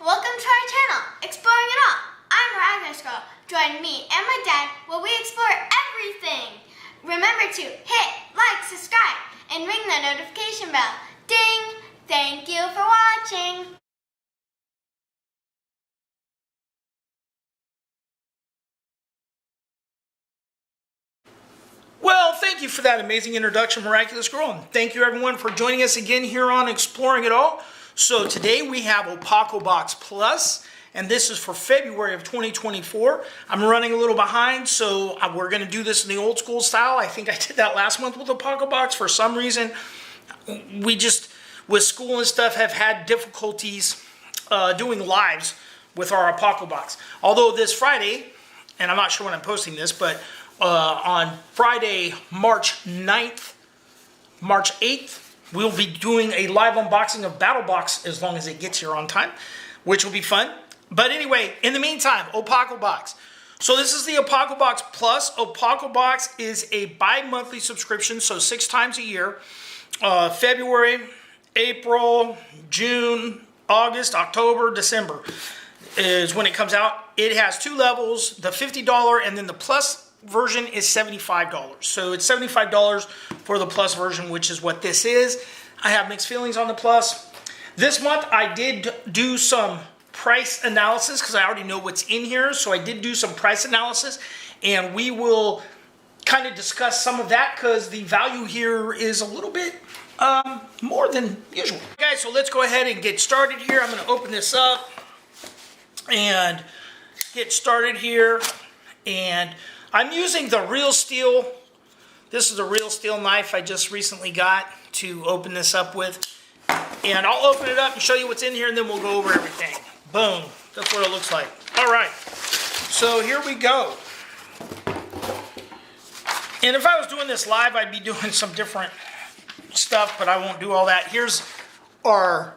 welcome to our channel, Exploring It All. I'm Ragnar Girl. Join me and my dad while we explore everything. Remember to hit like, subscribe, and ring the notification bell. Ding! Thank you for watching. Well, thank you for that amazing introduction, Miraculous Girl. And thank you, everyone, for joining us again here on Exploring It All. So today we have Apocabox Plus, and this is for February of 2024. I'm running a little behind, so we're going to do this in the old school style. I think I did that last month with Apocabox. For some reason, we just, with school and stuff, have had difficulties doing lives with our Apocabox. Although this Friday, and I'm not sure when I'm posting this, but on Friday, March 9th, March 8th, we'll be doing a live unboxing of BattleBox as long as it gets here on time, which will be fun. But anyway, in the meantime, Apocabox. So this is the Apocabox Plus. Apocabox is a bi-monthly subscription, so 6 times a year. February, April, June, August, October, December is when it comes out. It has 2 levels, the $50 and then the Plus version is $75. So it's $75 for the Plus version, which is what this is. I have mixed feelings on the Plus. This month I did do some price analysis because I already know what's in here. So I did do some price analysis, and we will kind of discuss some of that because the value here is a little bit more than usual. Okay, so let's go ahead and get started here. I'm going to open this up and get started here. And I'm using the Real Steel. This is a Real Steel knife I just recently got to open this up with. And I'll open it up and show you what's in here, and then we'll go over everything. Boom. That's what it looks like. All right. So here we go. And if I was doing this live, I'd be doing some different stuff, but I won't do all that. Here's our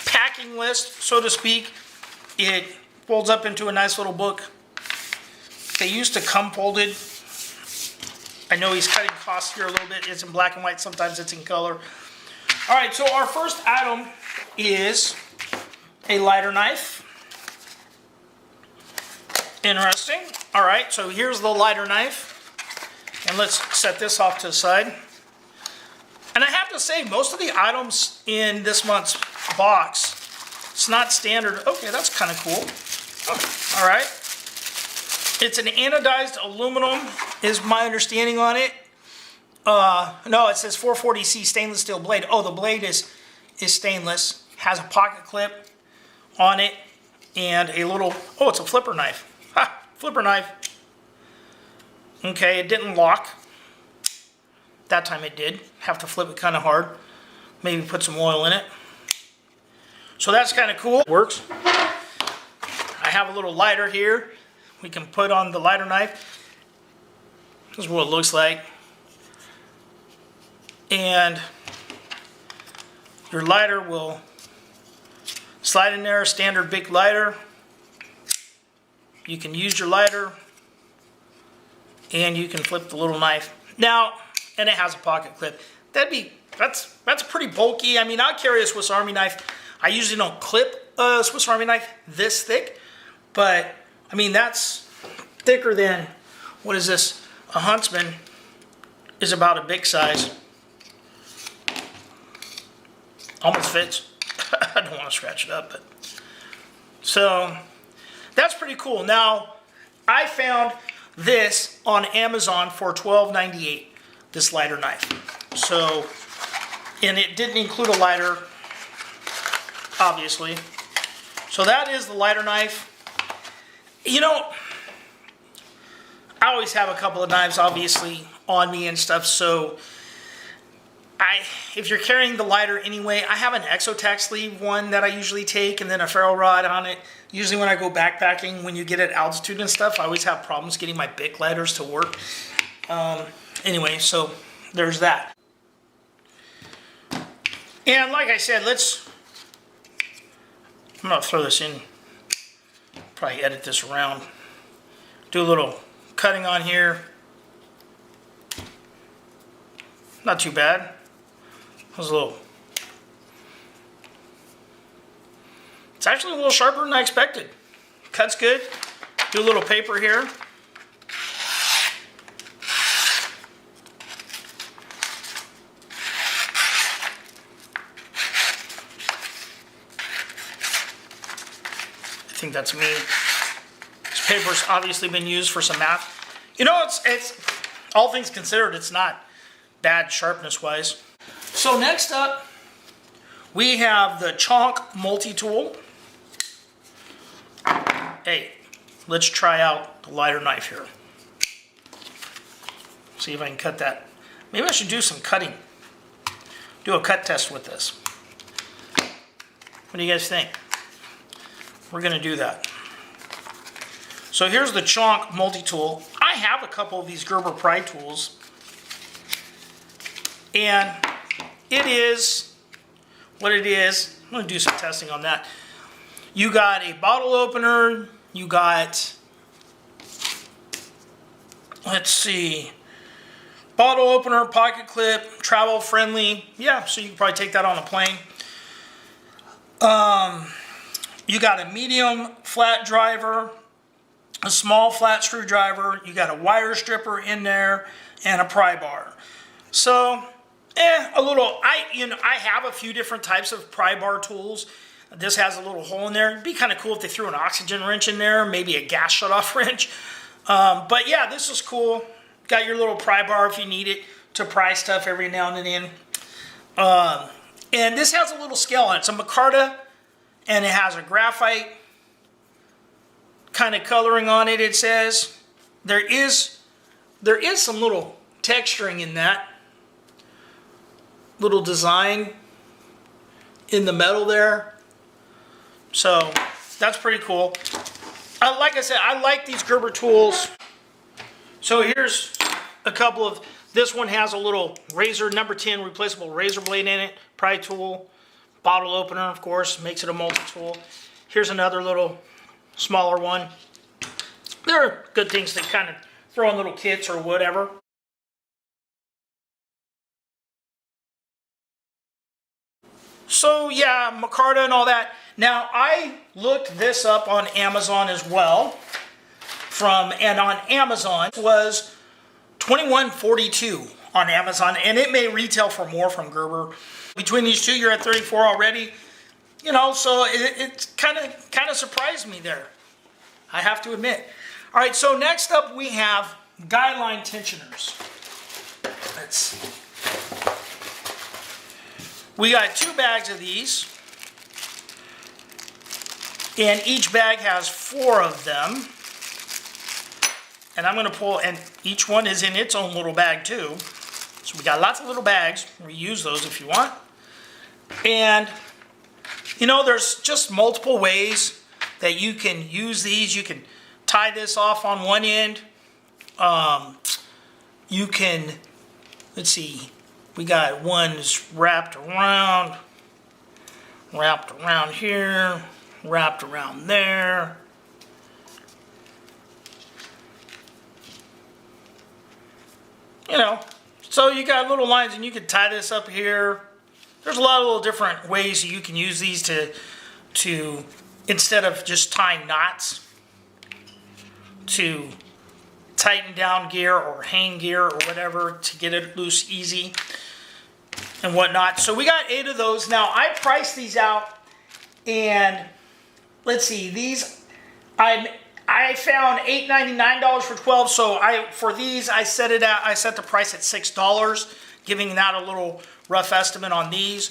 packing list, so to speak. It folds up into a nice little book. They used to come folded. I know he's cutting costs here a little bit. It's in black and white. Sometimes it's in color. All right, so our first item is a lighter knife. Interesting. All right, so here's the lighter knife. And let's set this off to the side. And I have to say, most of the items in this month's box, it's not standard. Okay, that's kind of cool. Oh, all right. It's an anodized aluminum, is my understanding on it. No, it says 440C stainless steel blade. Oh, the blade is stainless. Has a pocket clip on it and a little, oh, it's a flipper knife. Ha, flipper knife. Okay, it didn't lock. That time it did. Have to flip it kind of hard. Maybe put some oil in it. So that's kind of cool. Works. I have a little lighter here. We can put on the lighter knife. This is what it looks like. And your lighter will slide in there, standard big lighter. You can use your lighter and you can flip the little knife. Now, and it has a pocket clip. That's pretty bulky. I mean, I'll carry a Swiss Army knife. I usually don't clip a Swiss Army knife this thick, but I mean, that's thicker than, what is this? A Huntsman is about a big size. Almost fits. I don't want to scratch it up, but. So, that's pretty cool. Now, I found this on Amazon for $12.98, this lighter knife. So, and it didn't include a lighter, obviously. So that is the lighter knife. You know, I always have a couple of knives, obviously, on me and stuff, so if you're carrying the lighter anyway, I have an Exotac sleeve one that I usually take, and then a ferro rod on it. Usually when I go backpacking, when you get at altitude and stuff, I always have problems getting my Bic lighters to work. Anyway, so there's that. And like I said, I'm going to throw this in. Probably edit this around. Do a little cutting on here. Not too bad. That was a little actually a little sharper than I expected. Cuts good. Do a little paper here. I think that's me. This paper's obviously been used for some math. You know, it's all things considered, it's not bad sharpness-wise. So next up, we have the chalk multi-tool. Hey, let's try out the lighter knife here. See if I can cut that. Maybe I should do some cutting. Do a cut test with this. What do you guys think? We're going to do that. So here's the chalk multi-tool. I have a couple of these Gerber pry tools. And it is what it is. I'm going to do some testing on that. You got a bottle opener. You got, let's see, bottle opener, pocket clip, travel friendly. Yeah, so you can probably take that on a plane. You got a medium flat driver, a small flat screwdriver. You got a wire stripper in there and a pry bar. So, a little. I have a few different types of pry bar tools. This has a little hole in there. It'd be kind of cool if they threw an oxygen wrench in there, maybe a gas shutoff wrench. But yeah, this is cool. Got your little pry bar if you need it to pry stuff every now and then. And this has a little scale on it. It's a micarta, and it has a graphite kind of coloring on it. It says there is some little texturing in that little design in the metal there. So that's pretty cool. Like I said, I like these Gerber tools. So here's a couple of, this one has a little razor, number 10 replaceable razor blade in it, pry tool, bottle opener, of course, makes it a multi-tool. Here's another little smaller one. They're good things to kind of throw in little kits or whatever. So yeah, micarta and all that. Now I looked this up on Amazon as well. And on Amazon it was $21.42 on Amazon, and it may retail for more from Gerber. Between these two, you're at $34 already. You know, so it kind of surprised me there, I have to admit. All right, so next up we have guy line tensioners. Let's see. We got 2 bags of these, and each bag has 4 of them. And I'm going to pull, and each one is in its own little bag too. So we got lots of little bags. Reuse those if you want. And, you know, there's just multiple ways that you can use these. You can tie this off on one end. You can, let's see, we got ones wrapped around here, wrapped around there. You know, so you got little lines, and you can tie this up here. There's a lot of little different ways you can use these to instead of just tying knots, to tighten down gear or hang gear or whatever to get it loose easy and whatnot. So we got 8 of those. Now I priced these out, and let's see, these I found $8.99 for 12. So for these I set the price at $6, giving that a little rough estimate on these.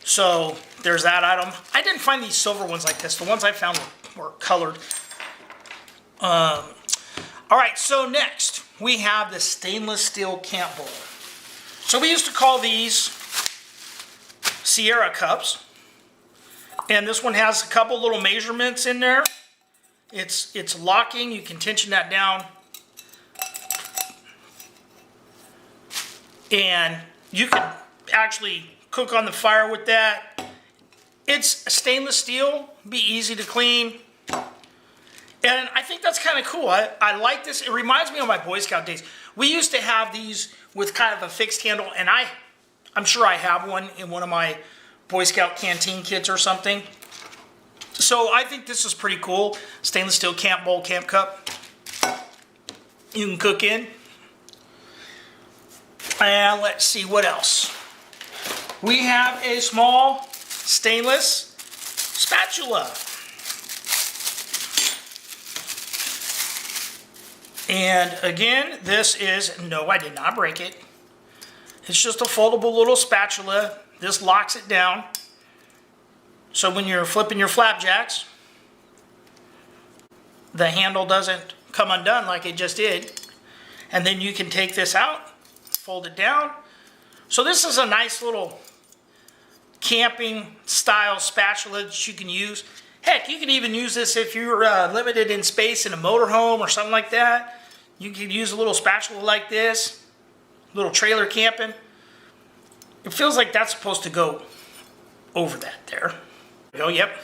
So there's that item. I didn't find these silver ones like this. The ones I found were colored. All right, so next we have the stainless steel camp bowl. So we used to call these Sierra cups, and this one has a couple little measurements in there. It's locking. You can tension that down, and you can actually cook on the fire with that. It's stainless steel, be easy to clean. And I think that's kind of cool. I like this. It reminds me of my Boy Scout days. We used to have these with kind of a fixed handle, and I'm sure I have one in one of my Boy Scout canteen kits or something. So I think this is pretty cool. Stainless steel camp bowl, camp cup. You can cook in. And let's see what else. We have a small stainless spatula. And again, this is, no, I did not break it. It's just a foldable little spatula. This locks it down. So when you're flipping your flapjacks, the handle doesn't come undone like it just did. And then you can take this out, fold it down. So this is a nice little camping style spatula that you can use. Heck, you can even use this if you're limited in space in a motorhome or something like that. You could use a little spatula like this, little trailer camping. It feels like that's supposed to go over that there. Go, yep.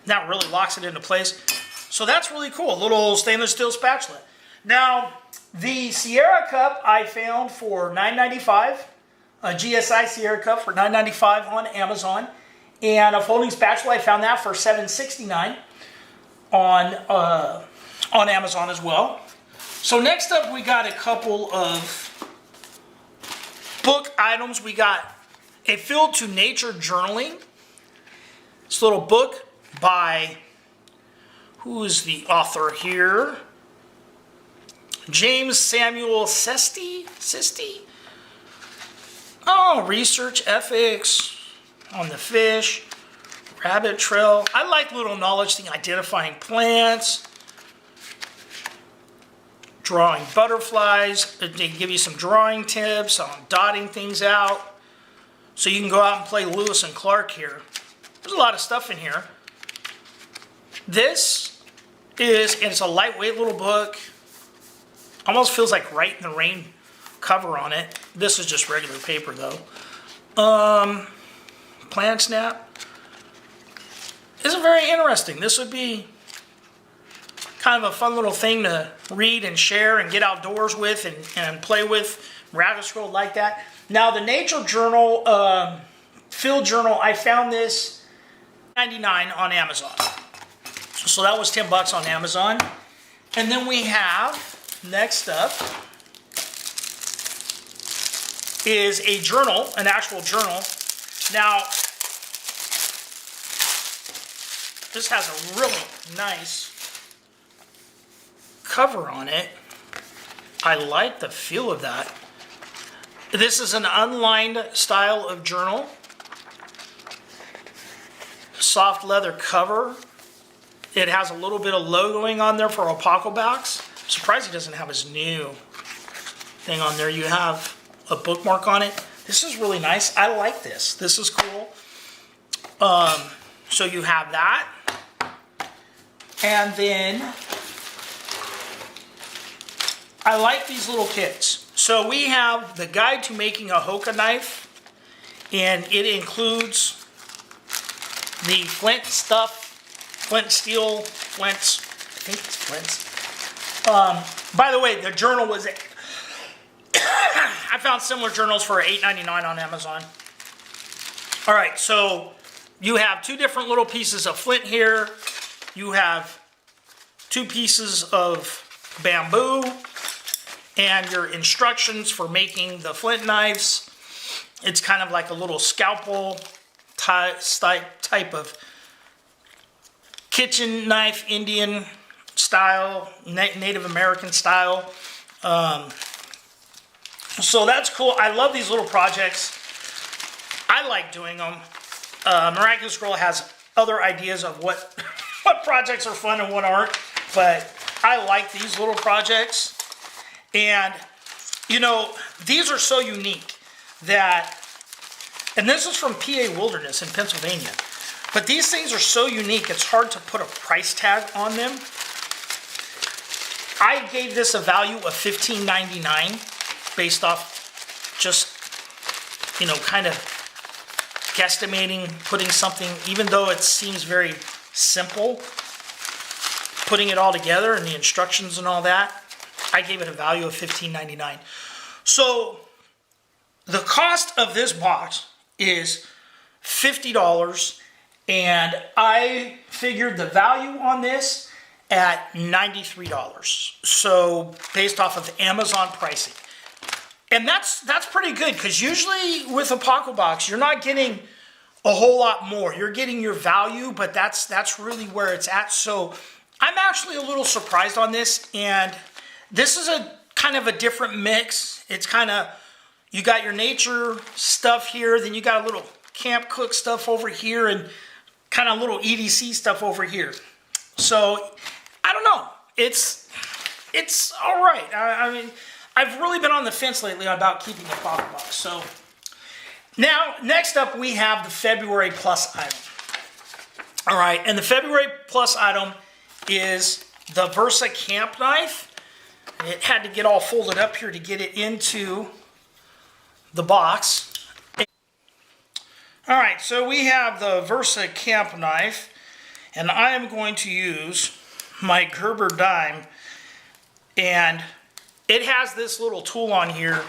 That really locks it into place. So that's really cool, a little stainless steel spatula. Now, the Sierra Cup I found for $9.95, a GSI Sierra Cup for $9.95 on Amazon, and a folding spatula I found that for $7.69 on Amazon as well. So next up, we got a couple of book items. We got a Field to Nature Journaling. This little book by, who is the author here? James Samuel Sisti. Oh, research ethics on the fish, rabbit trail. I like little knowledge thing, identifying plants, drawing butterflies. They give you some drawing tips on dotting things out. So you can go out and play Lewis and Clark here. There's a lot of stuff in here. This is, and it's a lightweight little book. Almost feels like Right in the Rain cover on it. This is just regular paper though. Plant Snap. This is very interesting. This would be kind of a fun little thing to read and share and get outdoors with and play with. Rabbit scroll like that. Now the Nature Journal, Field Journal, I found this $99 on Amazon. So that was $10 on Amazon. And then we have, next up, is a journal, an actual journal. Now, this has a really nice cover on it. I like the feel of that. This is an unlined style of journal. Soft leather cover. It has a little bit of logoing on there for Apocabox. I'm surprised he doesn't have his new thing on there. You have a bookmark on it. This is really nice. I like this. This is cool. So you have that. And then I like these little kits. So we have the Guide to Making a Hoka Knife, and it includes the flint stuff, flint steel, flints, I think it's flints. By the way, the journal was, I found similar journals for $8.99 on Amazon. All right, so you have two different little pieces of flint here. You have two pieces of bamboo and your instructions for making the flint knives. It's kind of like a little scalpel type of kitchen knife, Indian style, Native American style. So that's cool. I love these little projects. I like doing them. Miraculous Girl has other ideas of what projects are fun and what aren't, but I like these little projects. And, you know, these are so unique that, and this is from PA Wilderness in Pennsylvania, but these things are so unique, it's hard to put a price tag on them. I gave this a value of $15.99 based off just, you know, kind of guesstimating, putting something, even though it seems very simple, putting it all together and the instructions and all that, I gave it a value of $15.99. So the cost of this box is $50, And I figured the value on this at $93. So based off of Amazon pricing. And that's pretty good, because usually with Apocabox, you're not getting a whole lot more. You're getting your value, but that's really where it's at. So I'm actually a little surprised on this, and this is a kind of a different mix. It's kind of, you got your nature stuff here, then you got a little camp cook stuff over here, and kind of little EDC stuff over here. So I don't know. It's all right. I mean, I've really been on the fence lately about keeping a Apocabox. So now, next up, we have the February Plus item. All right, and the February Plus item is the Versa Camp Knife. It had to get all folded up here to get it into the box. All right, so we have the Versa Camp Knife, and I am going to use my Gerber dime, and it has this little tool on here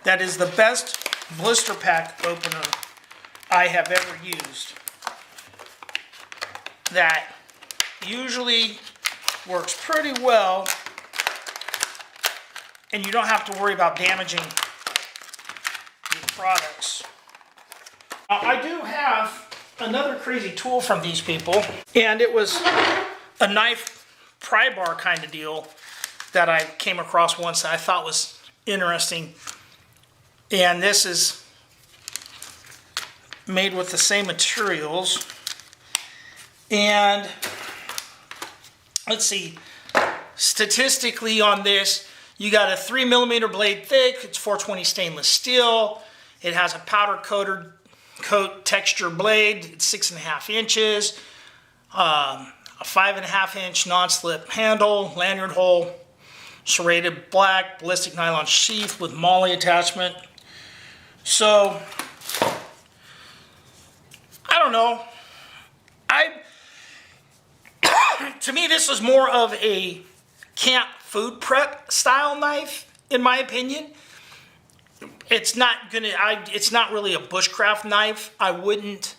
that is the best blister pack opener I have ever used. That usually works pretty well, and you don't have to worry about damaging your products. Now, I do have another crazy tool from these people, and it was a knife pry bar kind of deal that I came across once that I thought was interesting. And this is made with the same materials. And let's see, statistically on this, you got a 3mm blade thick, it's 420 stainless steel, it has a powder coat texture blade, it's 6.5 inches, a 5.5 inch non-slip handle, lanyard hole, serrated black ballistic nylon sheath with MOLLE attachment. So, I don't know. To me, this is more of a camp food prep style knife, in my opinion. It's not really a bushcraft knife. I wouldn't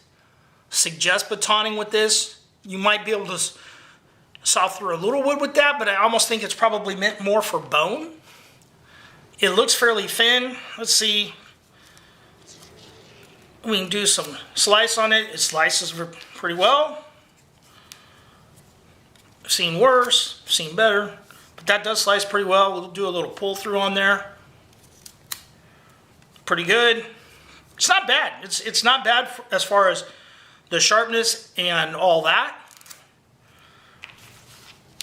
suggest batoning with this. You might be able to saw through a little wood with that, but I almost think it's probably meant more for bone. It looks fairly thin. Let's see. We can do some slice on it. It slices pretty well. I've seen worse, I've seen better, but that does slice pretty well. We'll do a little pull through on there. Pretty good. It's not bad. It's not bad as far as the sharpness and all that.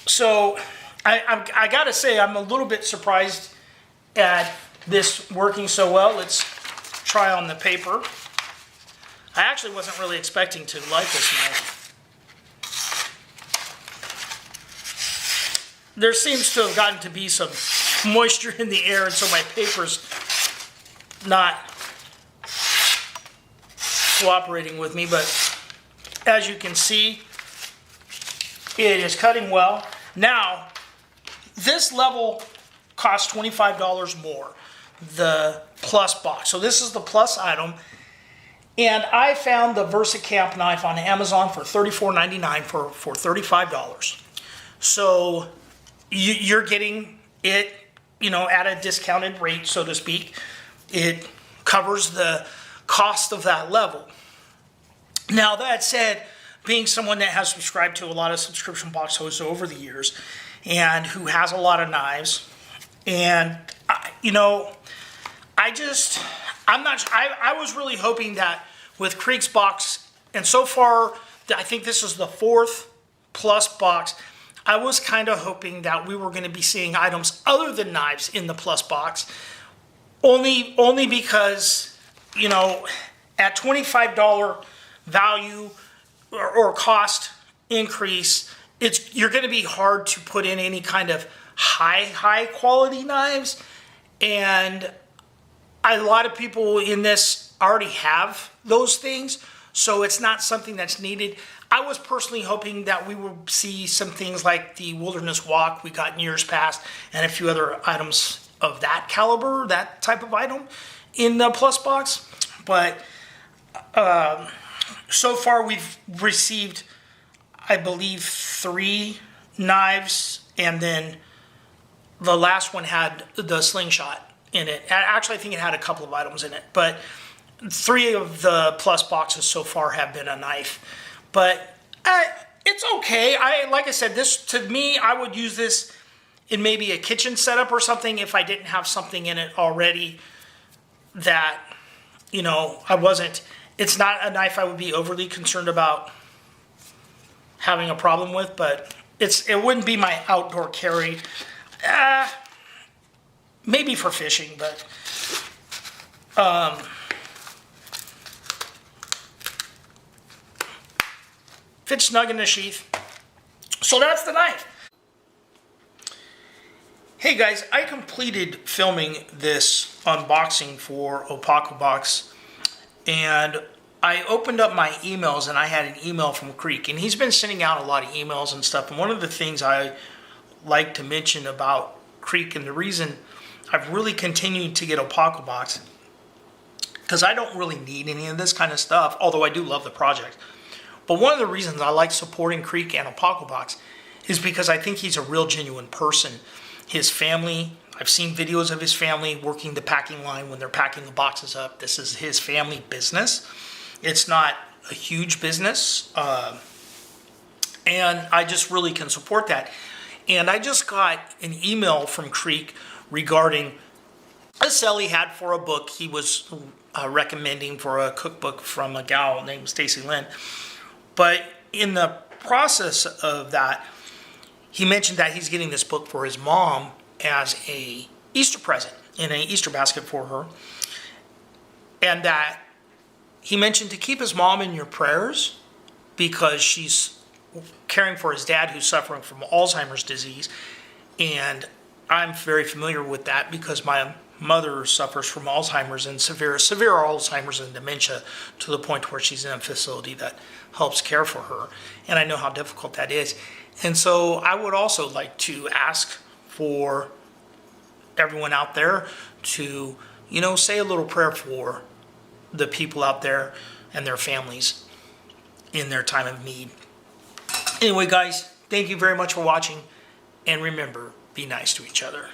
So I gotta say, I'm a little bit surprised at this working so well. Let's try on the paper. I actually wasn't really expecting to like this knife. There seems to have gotten to be some moisture in the air, and so my paper's not cooperating with me, but as you can see, it is cutting well. Now, this level costs $25 more, the Plus box. So this is the Plus item, and I found the Versa Camp knife on Amazon for $34.99 for $35. So you're getting it, at a discounted rate, so to speak. It covers the cost of that level. Now, that said, being someone that has subscribed to a lot of subscription box hosts over the years and who has a lot of knives, and I was really hoping that with Krieg's box, and so far I think this is the 4th Plus box, I was kind of hoping that we were going to be seeing items other than knives in the Plus box, only because, at $25 value or cost increase, you're going to be hard to put in any kind of high quality knives, and a lot of people in this already have those things, so it's not something that's needed. I was personally hoping that we would see some things like the Wilderness Walk we got in years past, and a few other items of that caliber, that type of item in the Plus box. But So far, we've received, I believe, 3 knives, and then the last one had the slingshot in it. Actually, I think it had a couple of items in it, but 3 of the plus boxes so far have been a knife. But it's okay. Like I said, this, to me, I would use this in maybe a kitchen setup or something if I didn't have something in it already that, you know, it's not a knife I would be overly concerned about having a problem with, but it wouldn't be my outdoor carry. Maybe for fishing, but fits snug in the sheath. So that's the knife. Hey guys, I completed filming this unboxing for Apocabox, and I opened up my emails and I had an email from Creek, and he's been sending out a lot of emails and stuff. And one of the things I like to mention about Creek, and the reason I've really continued to get Apocabox, because I don't really need any of this kind of stuff, although I do love the project. But one of the reasons I like supporting Creek and Apocabox is because I think he's a real genuine person. His family, I've seen videos of his family working the packing line when they're packing the boxes up. This is his family business. It's not a huge business, and I just really can support that. And I just got an email from Creek regarding a sell he had for a book he was recommending for a cookbook from a gal named Stacy Lynn. But in the process of that, he mentioned that he's getting this book for his mom as a Easter present in an Easter basket for her. And that he mentioned to keep his mom in your prayers because she's caring for his dad who's suffering from Alzheimer's disease. And I'm very familiar with that because my mother suffers from Alzheimer's and severe Alzheimer's and dementia, to the point where she's in a facility that helps care for her. And I know how difficult that is. And so I would also like to ask for everyone out there to, you know, say a little prayer for the people out there and their families in their time of need. Anyway, guys, thank you very much for watching. And remember, be nice to each other.